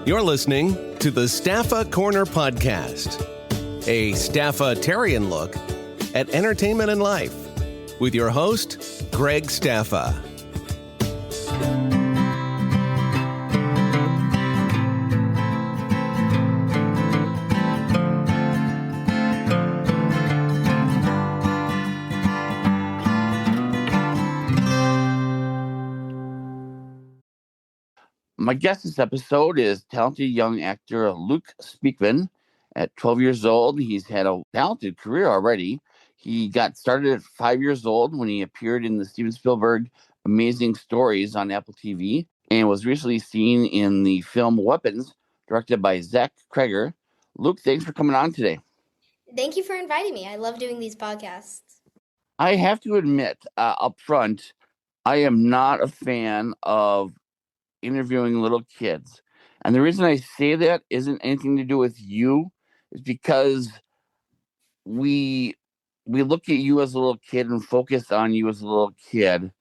You're listening to the Staffa Corner Podcast, a Staffa-tarian look at entertainment and life with your host, Greg Staffa. My guest this episode is talented young actor Luke Speakman. At 12 years old, he's had a talented career already. He got started at 5 years old when he appeared in the Steven Spielberg Amazing Stories on Apple TV and was recently seen in the film Weapons, directed by Zach Kreger. Luke, thanks for coming on today. Thank you for inviting me. I love doing these podcasts. I have to admit up front, I am not a fan of interviewing little kids. And the reason I say that isn't anything to do with you. It's because we look at you as a little kid and focus on you as a little kid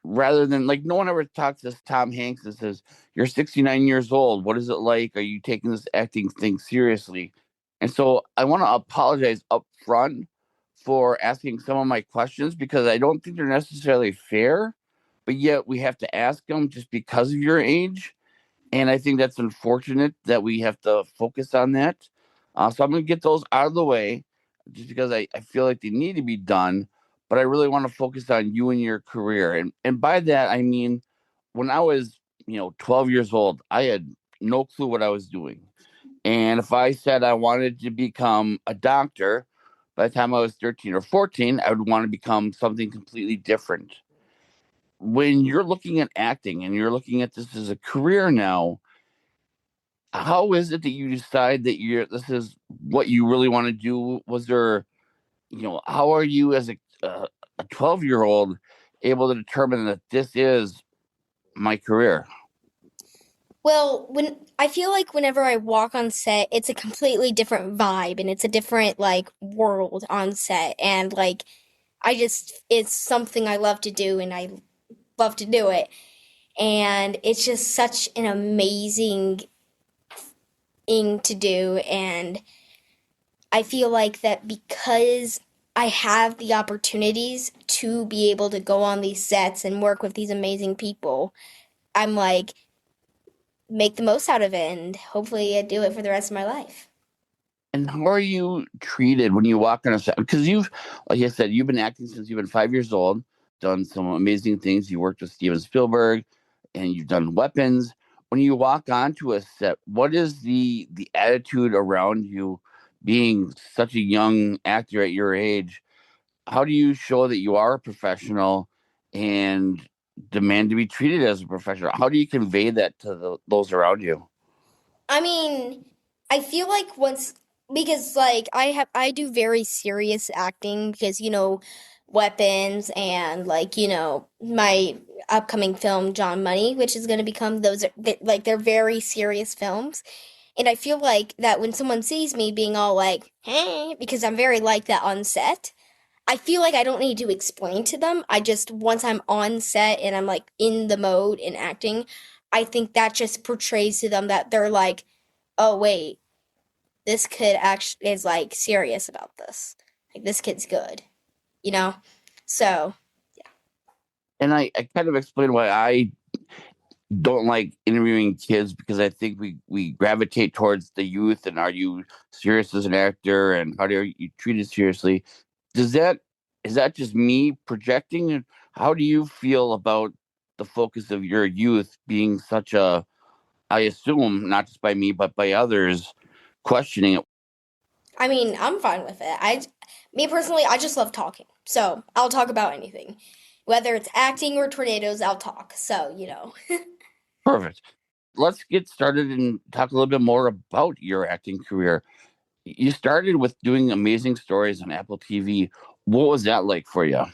rather than, like, no one ever talks to Tom Hanks and says, you're 69 years old. What is it like? Are you taking this acting thing seriously? And so I want to apologize up front for asking some of my questions because I don't think they're necessarily fair, but yet we have to ask them just because of your age. And I think that's unfortunate that we have to focus on that. So I'm going to get those out of the way just because I feel like they need to be done. But I really want to focus on you and your career. And by that, I mean, when I was, 12 years old, I had no clue what I was doing. And if I said I wanted to become a doctor, by the time I was 13 or 14, I would want to become something completely different. When you're looking at acting and you're looking at this as a career now, how is it that you decide that this is what you really want to do? Was there, how are you as a 12-year-old able to determine that this is my career? Well, I feel like whenever I walk on set, it's a completely different vibe and it's a different world on set. And it's something I love to do and I love to do it. And it's just such an amazing thing to do. And I feel like that because I have the opportunities to be able to go on these sets and work with these amazing people, I'm make the most out of it and hopefully I do it for the rest of my life. And how are you treated when you walk on a set? Because like I said, you've been acting since you've been 5 years old, done some amazing things. You worked with Steven Spielberg and you've done Weapons. When you walk onto a set, what is the attitude around you being such a young actor at your age? How do you show that you are a professional and demand to be treated as a professional? How do you convey that to those around you? I mean, I feel like because I do very serious acting because, Weapons and my upcoming film John Money, which is going to become they're very serious films. And I feel like that when someone sees me being all hey, because I'm very like that on set, I feel like I don't need to explain to them. Once I'm on set and I'm in the mode in acting, I think that just portrays to them that they're oh wait, this kid actually is serious about this. This kid's good, So, yeah. And I kind of explained why I don't like interviewing kids because I think we gravitate towards the youth and are you serious as an actor and how do you treated seriously? Is that just me projecting? How do you feel about the focus of your youth being such I assume, not just by me, but by others, questioning it? I mean, I'm fine with it. Me personally, I just love talking. So I'll talk about anything. Whether it's acting or tornadoes, I'll talk. So, Perfect. Let's get started and talk a little bit more about your acting career. You started with doing Amazing Stories on Apple TV. What was that like for you?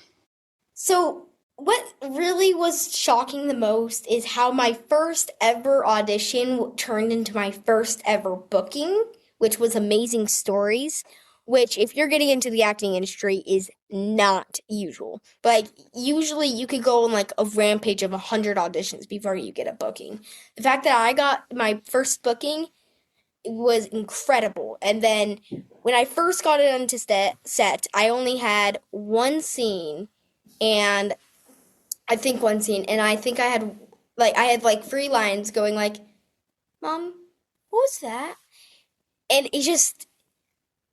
So what really was shocking the most is how my first ever audition turned into my first ever booking, which was Amazing Stories, which if you're getting into the acting industry is not usual. But like usually you could go on like a rampage of 100 auditions before you get a booking. The fact that I got my first booking was incredible. And then when I first got it onto set, I only had one scene, and I think I had like 3 lines going like, "Mom, what was that?" And it just,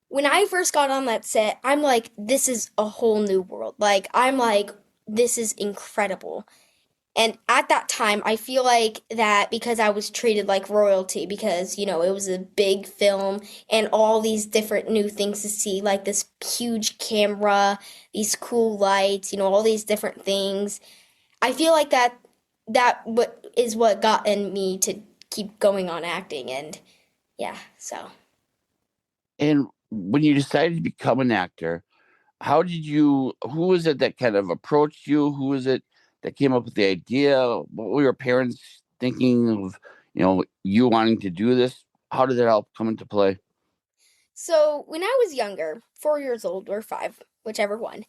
when I first got on that set, I'm like, this is a whole new world. Like, I'm like, this is incredible. And at that time, I feel like that because I was treated like royalty, because, it was a big film and all these different new things to see, like this huge camera, these cool lights, all these different things. I feel like what got in me to keep going on acting. And yeah, so. And when you decided to become an actor, who was it that kind of approached you? Who was it that came up with the idea? What were your parents thinking of, you wanting to do this? How did that all come into play? So when I was younger, 4 years old or 5, whichever one,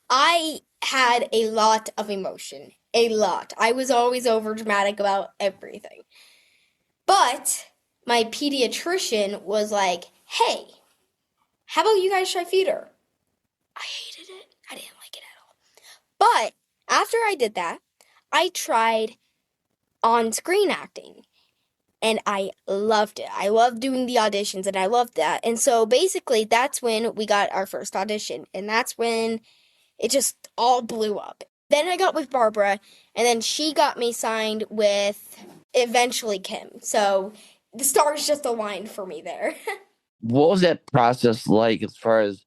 I had a lot of emotion. A lot. I was always over dramatic about everything. But my pediatrician was like, hey, how about you guys try theater? I hated it. I didn't like it at all. But after I did that, I tried on-screen acting. And I loved it. I loved doing the auditions, and I loved that. And so basically that's when we got our first audition. And that's when it just all blew up. Then I got with Barbara, and then she got me signed with eventually Kim. So the stars just aligned for me there. What was that process like as far as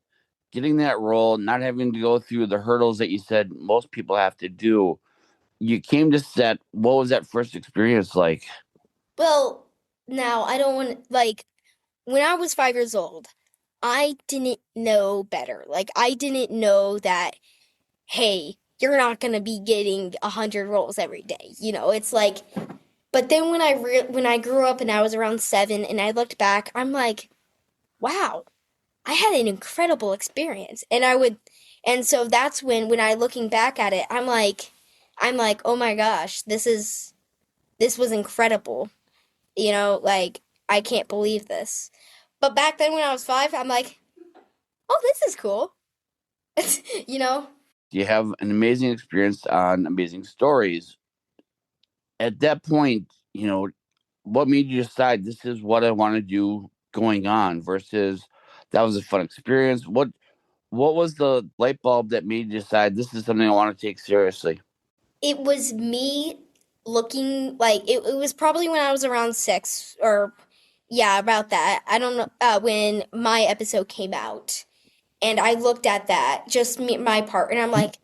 getting that role, not having to go through the hurdles that you said most people have to do? You came to set. What was that first experience like? Well, now I don't want, like, when I was 5 years old, I didn't know better. Like, I didn't know that, hey, you're not going to be getting 100 roles every day. It's like, but then when I grew up and I was around 7 and I looked back, I'm like, wow, I had an incredible experience. And so that's when I looking back at it, I'm like, oh my gosh, this was incredible. Like, I can't believe this. But back then when I was 5, I'm like, oh, this is cool. You have an amazing experience on amazing stories. At that point, what made you decide this is what I want to do going on versus that was a fun experience? What was the light bulb that made you decide this is something I want to take seriously? It was me looking, like, it was probably when I was around 6, or yeah, about that. I don't know, when my episode came out, and I looked at that, just my part, and I'm like,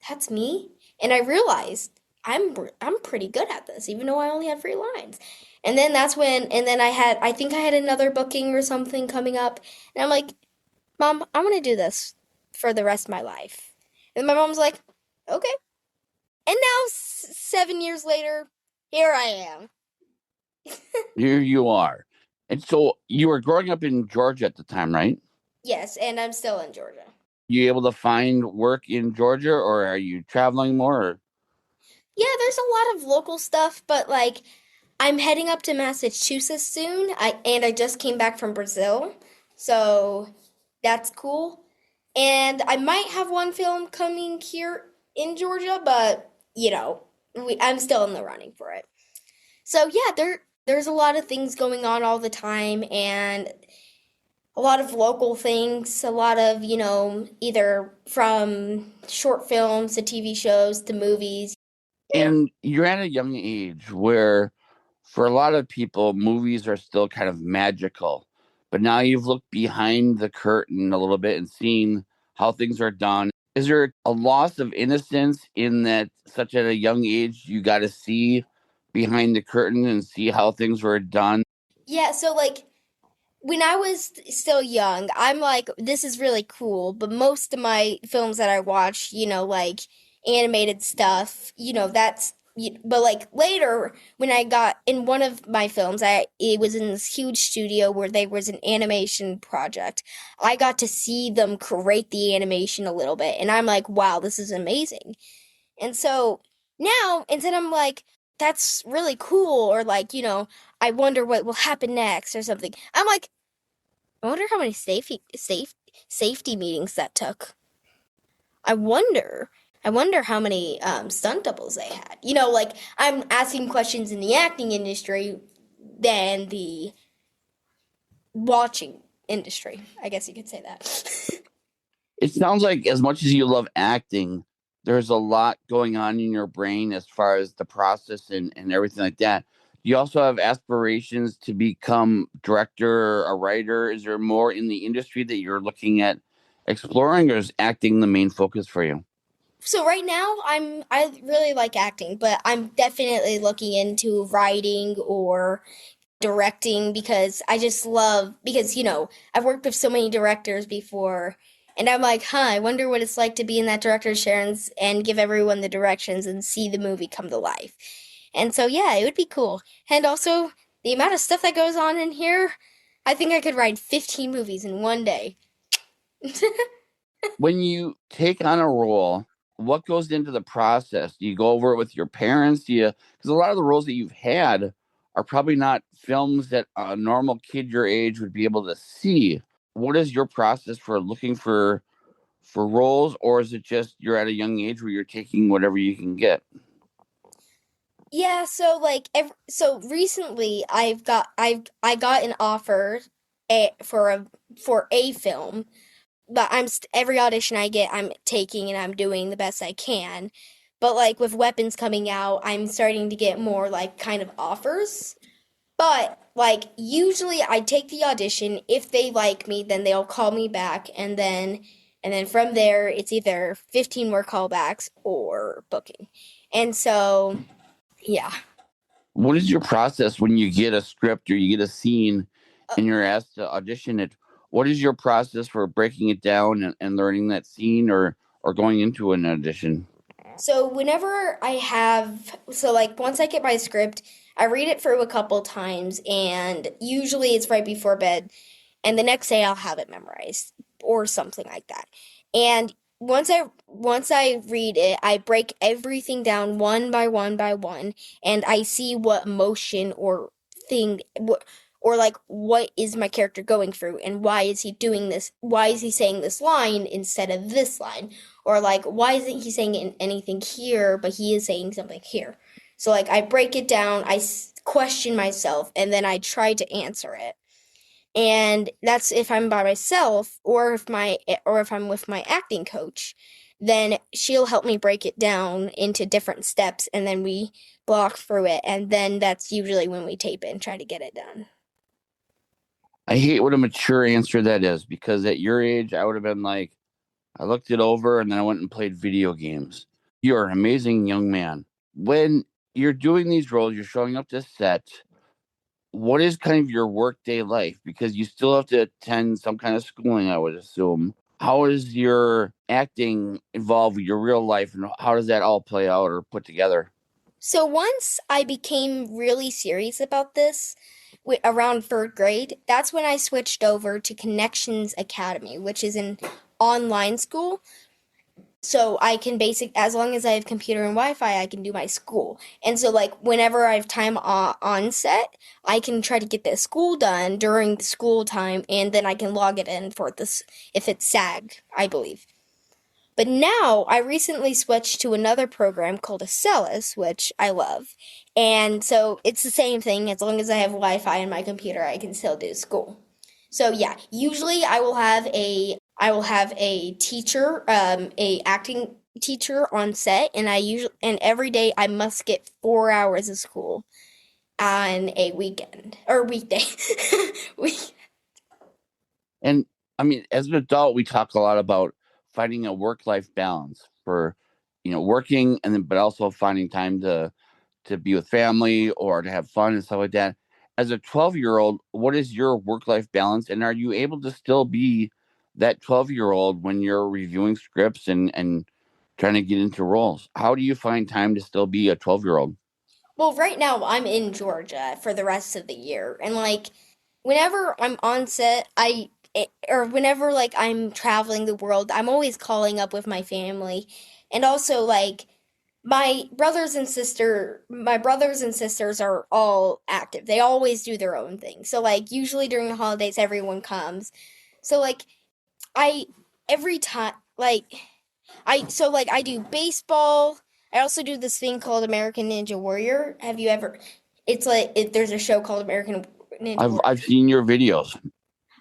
that's me. And I realized I'm pretty good at this, even though I only had 3 lines. And then I think I had another booking or something coming up, and I'm like, Mom, I'm gonna do this for the rest of my life. And my mom's like, okay. And now 7 years later, here I am. Here you are. And so you were growing up in Georgia at the time, right? Yes, and I'm still in Georgia. You able to find work in Georgia, or are you traveling more? Or? Yeah, there's a lot of local stuff, but like, I'm heading up to Massachusetts soon. I just came back from Brazil, so that's cool. And I might have one film coming here in Georgia, but I'm still in the running for it. So yeah, there's a lot of things going on all the time, and a lot of local things, a lot of, either from short films to TV shows to movies. And you're at a young age where, for a lot of people, movies are still kind of magical. But now you've looked behind the curtain a little bit and seen how things are done. Is there a loss of innocence in that such at a young age you got to see behind the curtain and see how things were done? Yeah, so like, when I was still young, I'm like, this is really cool, but most of my films that I watch, like animated stuff, but like later when I got in one of my films, it was in this huge studio where there was an animation project. I got to see them create the animation a little bit, and I'm like, wow, this is amazing. And so now instead I'm like, that's really cool, or like, I wonder what will happen next or something. I'm like, I wonder how many safety meetings that took. I wonder how many stunt doubles they had. Like I'm asking questions in the acting industry than the watching industry. I guess you could say that. It sounds like as much as you love acting, there's a lot going on in your brain as far as the process and everything like that. You also have aspirations to become director, a writer. Is there more in the industry that you're looking at exploring, or is acting the main focus for you? So right now I really like acting, but I'm definitely looking into writing or directing because I just love because I've worked with so many directors before, and I'm like, I wonder what it's like to be in that director's chair and give everyone the directions and see the movie come to life. And so yeah, it would be cool. And also the amount of stuff that goes on in here, I think I could write 15 movies in one day. When you take on a role, what goes into the process? Do you go over it with your parents? Because a lot of the roles that you've had are probably not films that a normal kid your age would be able to see. What is your process for looking for roles, or is it just you're at a young age where you're taking whatever you can get? Yeah, so like so recently I got an offer for a film, but every audition I get I'm taking and I'm doing the best I can. But like with Weapons coming out, I'm starting to get more like kind of offers. But like usually I take the audition. If they like me, then they'll call me back, and then from there it's either 15 more callbacks or booking. And so yeah. What is your process when you get a script or you get a scene and you're asked to audition it? What is your process for breaking it down and learning that scene or going into an audition? So like once I get my script, I read it through a couple times, and usually it's right before bed, and the next day I'll have it memorized or something like that. And once I read it, I break everything down one by one by one, and I see what emotion or thing or like what is my character going through, and why is he doing this? Why is he saying this line instead of this line? Or like why isn't he saying anything here but he is saying something here? So like I break it down, question myself, and then I try to answer it. And that's if I'm by myself, or if I'm with my acting coach, then she'll help me break it down into different steps, and then we block through it, and then that's usually when we tape it and try to get it done. I hate what a mature answer that is, because at your age, I would have been like, I looked it over and then I went and played video games. You're an amazing young man. When you're doing these roles, you're showing up to set. What is kind of your workday life? Because you still have to attend some kind of schooling, I would assume. How is your acting involved with your real life, and how does that all play out or put together? So once I became really serious about this, around third grade, that's when I switched over to Connections Academy, which is an online school. So I can as long as I have computer and Wi-Fi, I can do my school. And so like whenever I have time on set, I can try to get the school done during the school time, and then I can log it in for this if it's SAG, I believe. But now I recently switched to another program called Acellus, which I love. And so it's the same thing. As long as I have Wi-Fi in my computer, I can still do school. So yeah, usually I will have a teacher, a acting teacher on set, and every day I must get 4 hours of school on a weekend or weekday. And I mean, as an adult, we talk a lot about finding a work-life balance for, working but also finding time to be with family or to have fun and stuff like that. As a 12-year-old, what is your work-life balance? And are you able to still be that 12-year-old when you're reviewing scripts and trying to get into roles. How do you find time to still be a 12-year-old? Well, right now I'm in Georgia for the rest of the year, and like whenever I'm on set, or whenever like I'm traveling the world, I'm always calling up with my family, and also like my brothers and sisters are all active. They always do their own thing. So like usually during the holidays, everyone comes. So like I every time I do baseball. I also do this thing called American Ninja Warrior. Have you ever? It's like there's a show called American Ninja Warrior. I've seen your videos.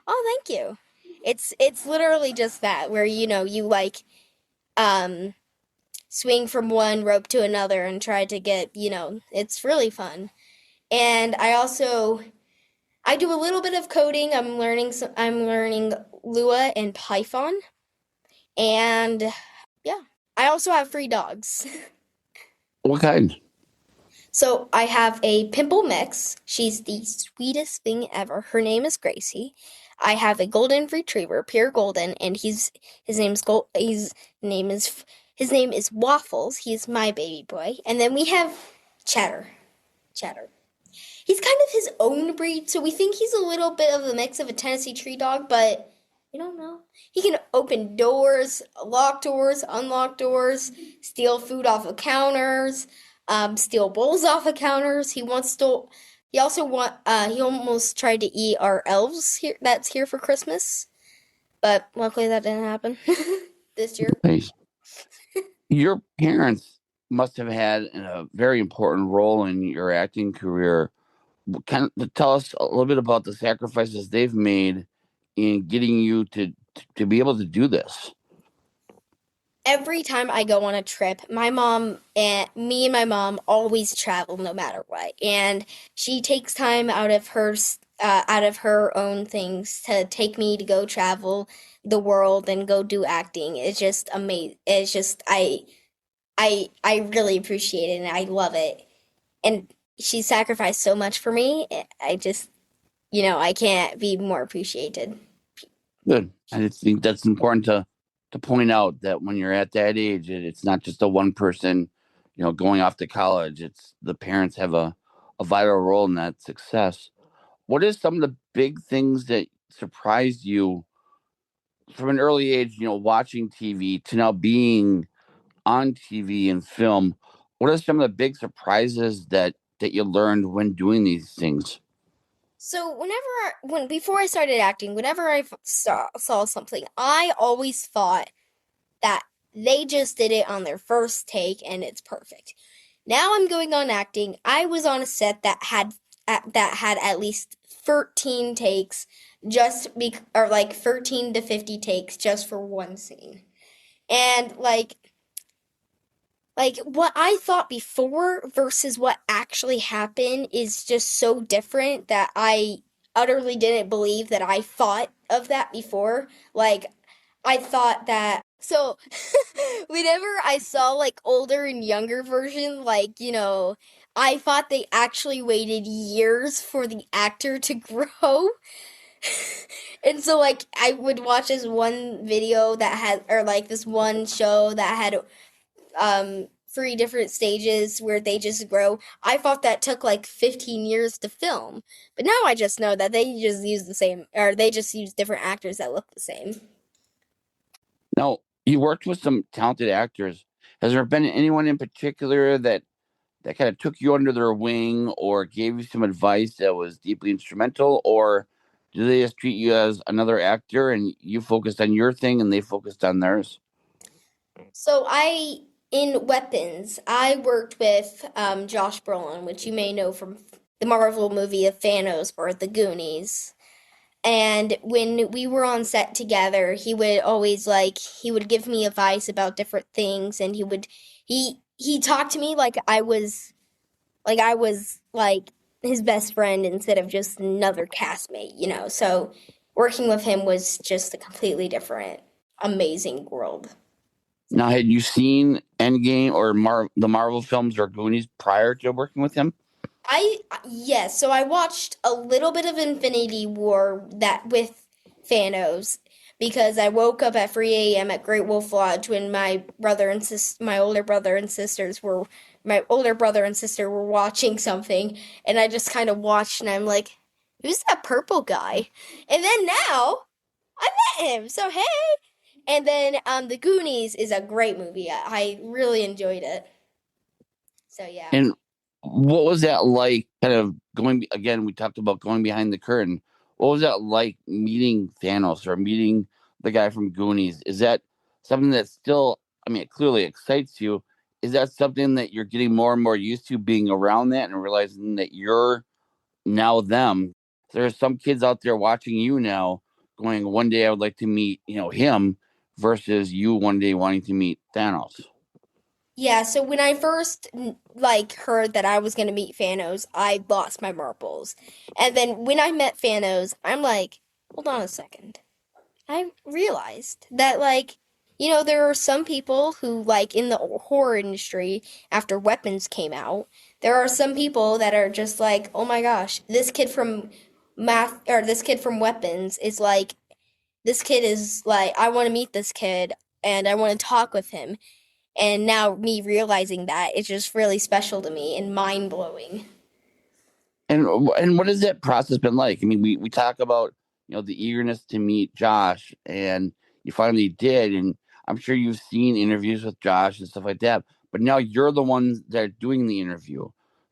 Oh, thank you. It's literally just that where you like um swing from one rope to another and try to get, it's really fun. And I do a little bit of coding. I'm learning Lua and Python. And yeah, I also have 3 dogs. What kind? So I have a Pimple mix. She's the sweetest thing ever. Her name is Gracie. I have a golden retriever, pure golden, and his name is Waffles. He's my baby boy. And then we have Cheddar. He's kind of his own breed, so we think he's a little bit of a mix of a Tennessee tree dog, but we don't know. He can open doors, lock doors, unlock doors, steal food off of counters, steal bowls off of counters. He almost tried to eat our elves here that's here for Christmas, but luckily that didn't happen this year. Nice. Your parents must have had a very important role in your acting career. Kind of tell us a little bit about the sacrifices they've made in getting you to be able to do this. Every time I go on a trip, my mom and my mom always travel no matter what, and she takes time out of her own things to take me to go travel the world and go do acting. It's just amazing. It's just I really appreciate it and I love it. And she sacrificed so much for me. I just I can't be more appreciated. Good. I think that's important to point out that when you're at that age, it's not just a one person, going off to college. It's the parents have a vital role in that success. What is some of the big things that surprised you from an early age, watching TV to now being on TV and film? What are some of the big surprises that you learned when doing these things? So before I started acting, whenever I saw something, I always thought that they just did it on their first take and it's perfect. Now I'm going on acting. I was on a set that had at least 13 takes or like 13 to 50 takes just for one scene. And like what I thought before versus what actually happened is just so different that I utterly didn't believe that I thought of that before. Like I thought that so whenever I saw like older and younger version, I thought they actually waited years for the actor to grow. And so like I would watch this one video this one show that had 3 different stages where they just grow. I thought that took like 15 years to film, but now I just know that they just use different actors that look the same. Now, you worked with some talented actors. Has there been anyone in particular that kind of took you under their wing or gave you some advice that was deeply instrumental, or do they just treat you as another actor and you focused on your thing and they focused on theirs? So in Weapons, I worked with Josh Brolin, which you may know from the Marvel movie of Thanos or The Goonies. And when we were on set together, he would give me advice about different things, and he talked to me like I was his best friend instead of just another castmate, So working with him was just a completely different, amazing world. Now, had you seen Endgame or the Marvel films or Goonies prior to working with him? Yes, so I watched a little bit of Infinity War that with Thanos, because I woke up at 3 a.m. at Great Wolf Lodge when my older brother and sister were watching something, and I just kind of watched, and I'm like, who's that purple guy? And then now I met him, so hey. And then The Goonies is a great movie. I really enjoyed it. So yeah. And what was that like, kind of again, we talked about going behind the curtain. What was that like meeting Thanos or meeting the guy from Goonies? Is that something that still, I mean, it clearly excites you. Is that something that you're getting more and more used to, being around that and realizing that you're now them? There are some kids out there watching you now going, one day I would like to meet, him, versus you one day wanting to meet Thanos. Yeah, so when I first heard that I was gonna meet Thanos, I lost my marbles. And then when I met Thanos, I'm like, hold on a second. I realized that there are some people who in the horror industry after Weapons came out, there are some people that are just like, "Oh my gosh, this kid from Weapons is this kid is I want to meet this kid and I want to talk with him." And now me realizing that, it's just really special to me and mind-blowing. And what has that process been like? I mean, we talk about, the eagerness to meet Josh, and you finally did. And I'm sure you've seen interviews with Josh and stuff like that. But now you're the ones that are doing the interview.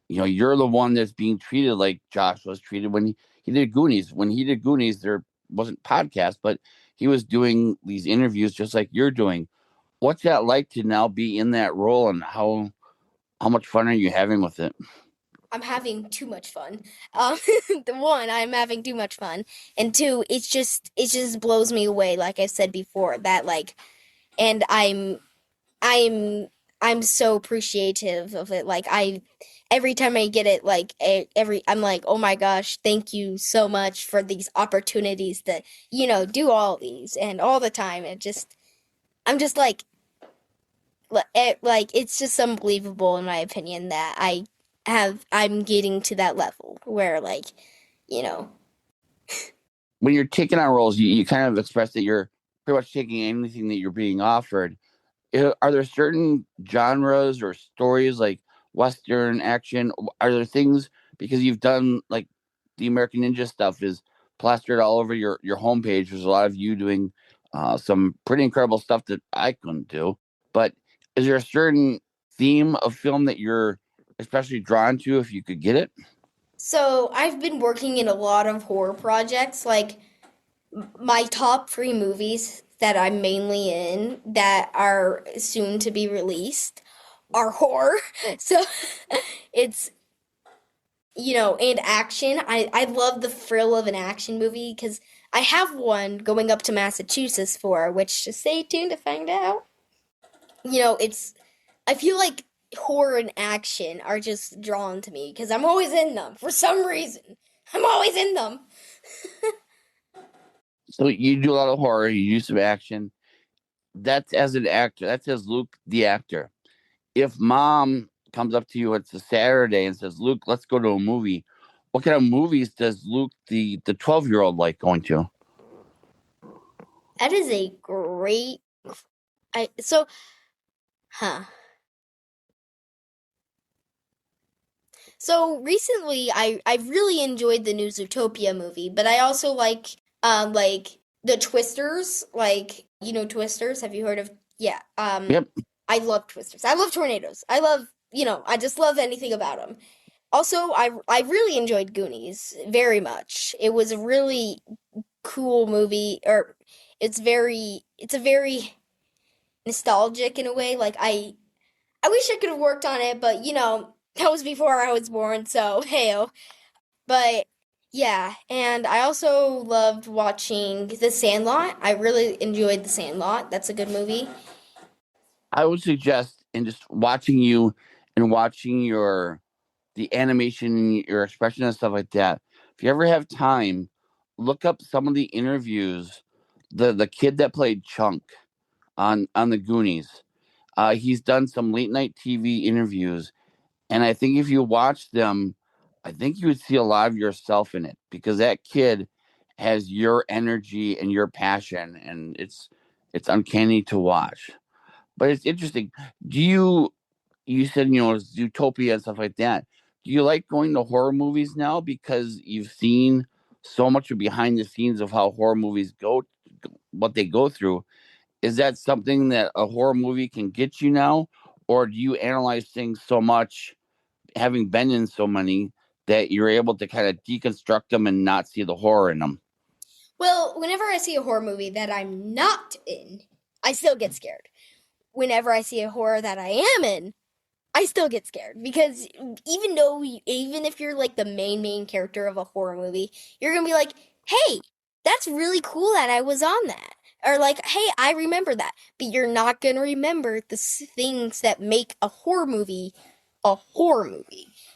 You're the one that's being treated like Josh was treated when he did Goonies. When he did Goonies, there wasn't podcast, but he was doing these interviews just like you're doing. What's that like to now be in that role, and how much fun are you having with it? I'm having too much fun. One, I'm having too much fun, and two, it just blows me away. Like I said before, that and I'm so appreciative of it. Every time I get it, I'm like, oh my gosh, thank you so much for these opportunities to do all these, and all the time. I'm just it's just unbelievable in my opinion that I'm getting to that level where when you're taking on roles, you kind of express that you're pretty much taking anything that you're being offered. Are there certain genres or stories like Western action? Are there things, because you've done like the American Ninja stuff is plastered all over your homepage. There's a lot of you doing some pretty incredible stuff that I couldn't do. But is there a certain theme of film that you're especially drawn to, if you could get it? So I've been working in a lot of horror projects. My top 3 movies that I'm mainly in that are soon to be released are horror. So it's, and action. I love the thrill of an action movie because I have one going up to Massachusetts for, which just stay tuned to find out. I feel like horror and action are just drawn to me because I'm always in them for some reason. I'm always in them. So you do a lot of horror, you do some action. That's as an actor. That's as Luke the actor. If mom comes up to you, it's a Saturday, and says, "Luke, let's go to a movie," what kind of movies does Luke the 12-year-old like going to? That is a great. So recently, I really enjoyed the new Zootopia movie, but I also like the Twisters. Twisters. Have you heard of? Yeah. Yep. I love Twisters. I love tornadoes. I love I just love anything about them. Also, I really enjoyed Goonies very much. It was a really cool movie, or it's a very nostalgic in a way. I wish I could have worked on it, but that was before I was born, so hey-oh. But yeah, and I also loved watching The Sandlot. I really enjoyed The Sandlot. That's a good movie. I would suggest, in just watching you and watching the animation, your expression and stuff like that, if you ever have time, look up some of the interviews. The kid that played Chunk on the Goonies, he's done some late night TV interviews, and I think if you watch them, I think you would see a lot of yourself in it, because that kid has your energy and your passion, and it's uncanny to watch. But it's interesting. You said, it's utopia and stuff like that. Do you like going to horror movies now because you've seen so much of behind the scenes of how horror movies go, what they go through? Is that something that a horror movie can get you now? Or do you analyze things so much, having been in so many, that you're able to kind of deconstruct them and not see the horror in them? Well, whenever I see a horror movie that I'm not in, I still get scared. Whenever I see a horror that I am in, I still get scared because even if you're like the main character of a horror movie, you're gonna be like, "Hey, that's really cool that I was on that," or like, "Hey, I remember that," but you're not gonna remember the things that make a horror movie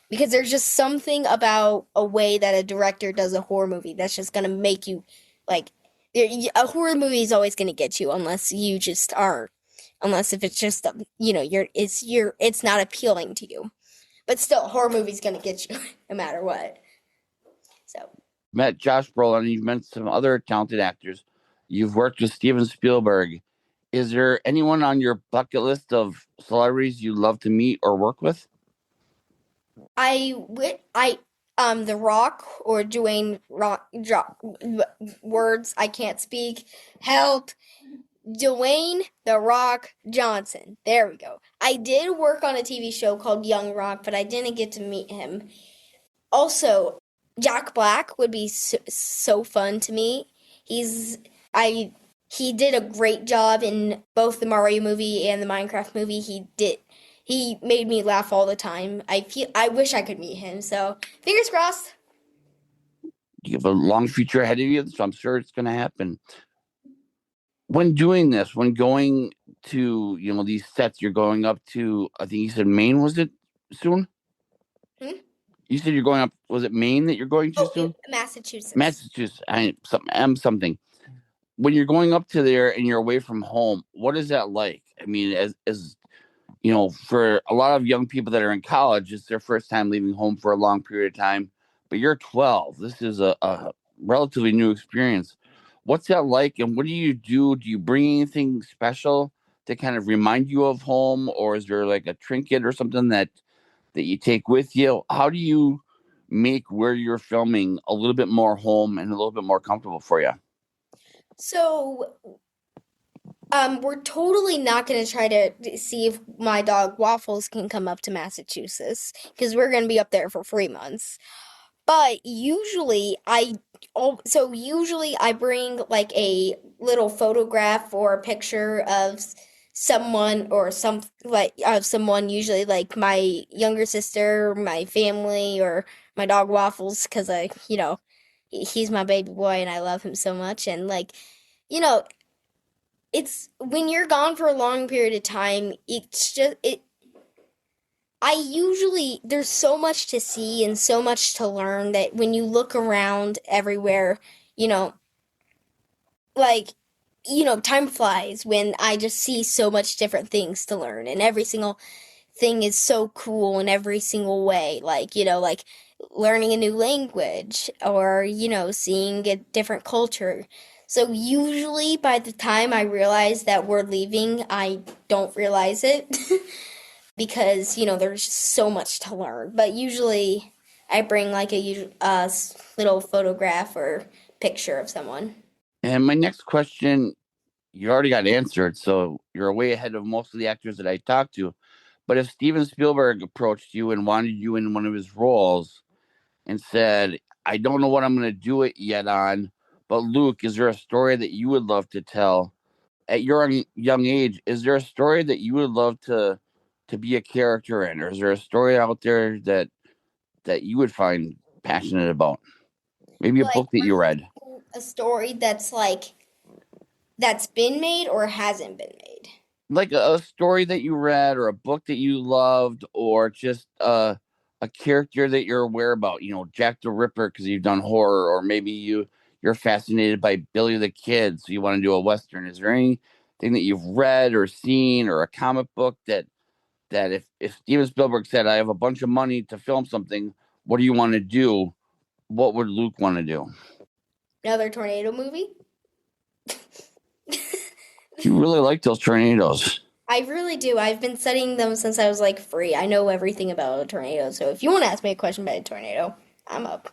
because there's just something about a way that a director does a horror movie that's just gonna make you like. A horror movie is always gonna get you unless you just are unless if it's just it's not appealing to you, but still horror movie's gonna get you no matter what. So Met Josh Brolin, you've met some other talented actors, you've worked with Steven Spielberg. Is there anyone on your bucket list of celebrities you'd love to meet or work with? The Rock or Dwayne Rock words I can't speak, help. Dwayne The Rock Johnson. There we go. I did work on a TV show called Young Rock, but I didn't get to meet him. Also, Jack Black would be so fun to meet. He did a great job in both the Mario movie and the Minecraft movie. He made me laugh all the time. I wish I could meet him. So, fingers crossed. You have a long future ahead of you, so I'm sure it's going to happen. When doing this, when going to, these sets, you're going up to, I think you said Maine, was it soon? You said you're going up, was it Maine that you're going to soon? Massachusetts. Something. When you're going up to there and you're away from home, what is that like? I mean, as for a lot of young people that are in college, it's their first time leaving home for a long period of time. But you're 12. This is a relatively new experience. What's that like, and what do you do? Do you bring anything special to kind of remind you of home, or is there like a trinket or something that you take with you? How do you make where you're filming a little bit more home and a little bit more comfortable for you? So, we're totally not going to try to see if my dog Waffles can come up to Massachusetts because we're going to be up there for 3 months. But usually I bring like a little photograph or a picture of someone or someone, usually like my younger sister, my family, or my dog Waffles, because he's my baby boy and I love him so much. And you know, it's when you're gone for a long period of time, there's so much to see and so much to learn that when you look around everywhere, you know, time flies when I just see so much different things to learn, and every single thing is so cool in every single way. Like learning a new language or, seeing a different culture. So usually by the time I realize that we're leaving, I don't realize it. Because, there's just so much to learn. But usually I bring like a little photograph or picture of someone. And my next question, you already got answered, so you're way ahead of most of the actors that I talked to. But if Steven Spielberg approached you and wanted you in one of his roles and said, I don't know what I'm going to do it yet on, but Luke, is there a story that you would love to tell? At your young age, is there a story that you would love to be a character in? Or is there a story out there that you would find passionate about? Maybe a book that you read. A story that's been made or hasn't been made. Like a story that you read or a book that you loved, or just a character that you're aware about, Jack the Ripper because you've done horror, or maybe you're fascinated by Billy the Kid, so you want to do a Western. Is there anything that you've read or seen, or a comic book that if Steven Spielberg said, I have a bunch of money to film something, what do you want to do? What would Luke want to do? Another tornado movie? You really like those tornadoes. I really do. I've been studying them since I was like 3. I know everything about a tornado. So if you want to ask me a question about a tornado, I'm up.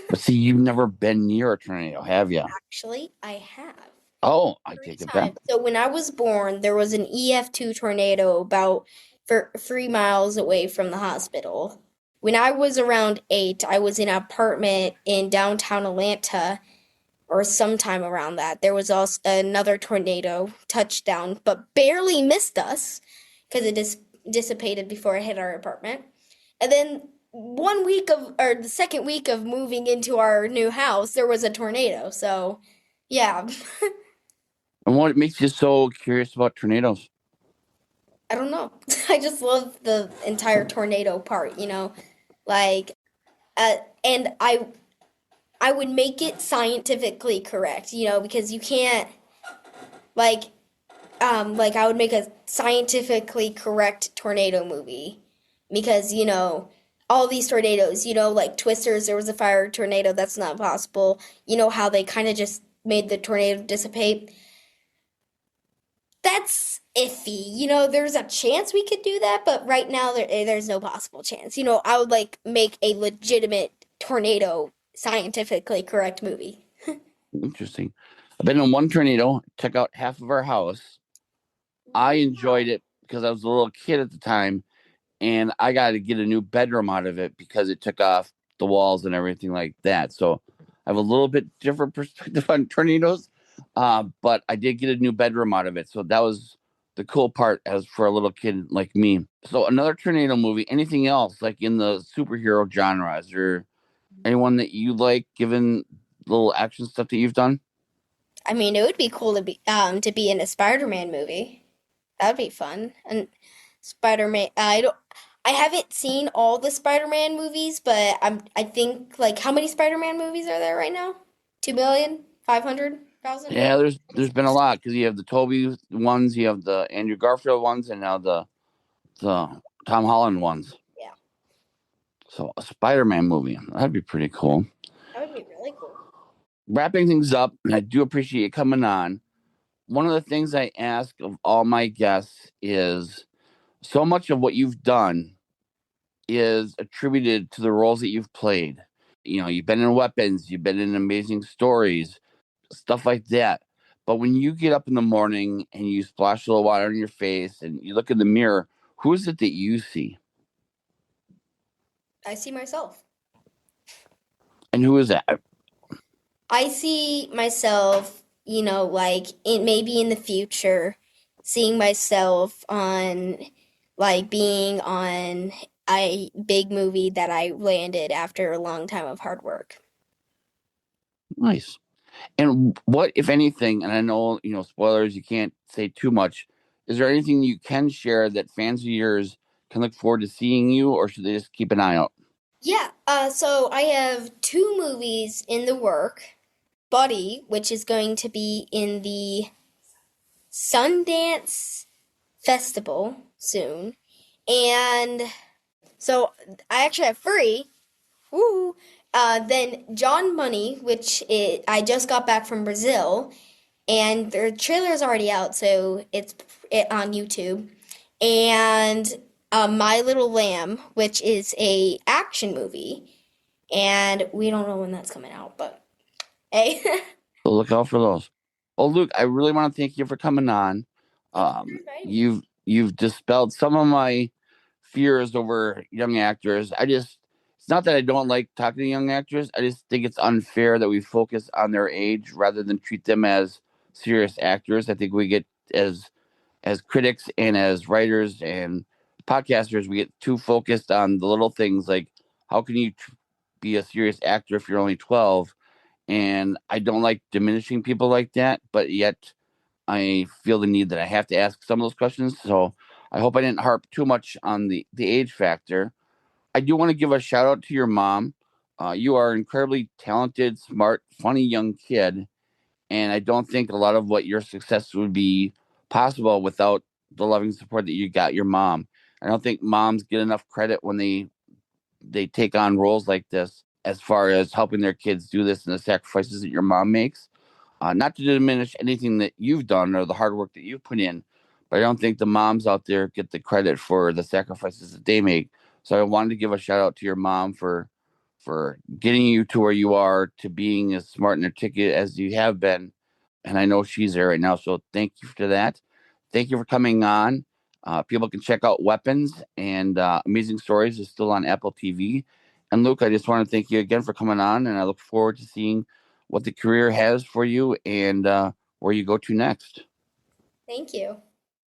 But see, you've never been near a tornado, have you? Actually, I have. Oh, I 3 take it back. times. So when I was born, there was an EF2 tornado about 3 miles away from the hospital. When I was around 8, I was in an apartment in downtown Atlanta, or sometime around that. There was also another tornado touchdown, but barely missed us because it dissipated before it hit our apartment. And then the second week of moving into our new house, there was a tornado. So, yeah. And what makes you so curious about tornadoes? I don't know. I just love the entire tornado part, like, and I would make it scientifically correct, because you can't, like, I would make a scientifically correct tornado movie because, all these tornadoes, like Twisters, there was a fire tornado, that's not possible. You know how they kind of just made the tornado dissipate? That's iffy. There's a chance we could do that, but right now there's no possible chance. I would like make a legitimate tornado scientifically correct movie. Interesting. I've been in one tornado, took out half of our house. I enjoyed it because I was a little kid at the time, and I got to get a new bedroom out of it because it took off the walls and everything like that. So I have a little bit different perspective on tornadoes, but I did get a new bedroom out of it. So that was the cool part as for a little kid like me. So another tornado movie, anything else like in the superhero genre? Is there anyone that you like given little action stuff that you've done? I mean, it would be cool to be in a Spider-Man movie. That'd be fun. And Spider-Man, I haven't seen all the Spider-Man movies, but I think like how many Spider-Man movies are there right now? 2,500,000? Yeah, there's been a lot because you have the Toby ones, you have the Andrew Garfield ones, and now the Tom Holland ones. Yeah, So a Spider-Man movie, that'd be pretty cool. that would be really cool. Wrapping things up, and I do appreciate you coming on. One of the things I ask of all my guests is so much of what you've done is attributed to the roles that you've played. You've been in Weapons, you've been in Amazing Stories, stuff like that. But when you get up in the morning and you splash a little water on your face and you look in the mirror, who is it that you see? I see myself. And who is that? I see myself, maybe in the future, seeing myself on, being on a big movie that I landed after a long time of hard work. Nice. And what, if anything, and I know, spoilers, you can't say too much. Is there anything you can share that fans of yours can look forward to seeing you, or should they just keep an eye out? Yeah, so I have 2 movies in the work. Buddy, which is going to be in the Sundance Festival soon. And so I actually have 3. Woo! Then John Money, I just got back from Brazil, and the trailer is already out, so it's on YouTube. And My Little Lamb, which is a action movie, and we don't know when that's coming out, but hey. So look out for those. Well, Luke, I really want to thank you for coming on. You've dispelled some of my fears over young actors. It's not that I don't like talking to young actors. I just think it's unfair that we focus on their age rather than treat them as serious actors. I think we get as critics and as writers and podcasters, we get too focused on the little things like how can you be a serious actor if you're only 12? And I don't like diminishing people like that, but yet I feel the need that I have to ask some of those questions. So I hope I didn't harp too much on the age factor. I do want to give a shout out to your mom. You are an incredibly talented, smart, funny young kid. And I don't think a lot of what your success would be possible without the loving support that you got your mom. I don't think moms get enough credit when they take on roles like this. as far as helping their kids do this and the sacrifices that your mom makes. Not to diminish anything that you've done or the hard work that you've put in, but I don't think the moms out there get the credit for the sacrifices that they make. So I wanted to give a shout out to your mom for getting you to where you are, to being as smart and articulate as you have been. And I know she's there right now. So thank you for that. Thank you for coming on. People can check out Weapons and Amazing Stories is still on Apple TV. And Luke, I just want to thank you again for coming on. And I look forward to seeing what the career has for you and where you go to next. Thank you.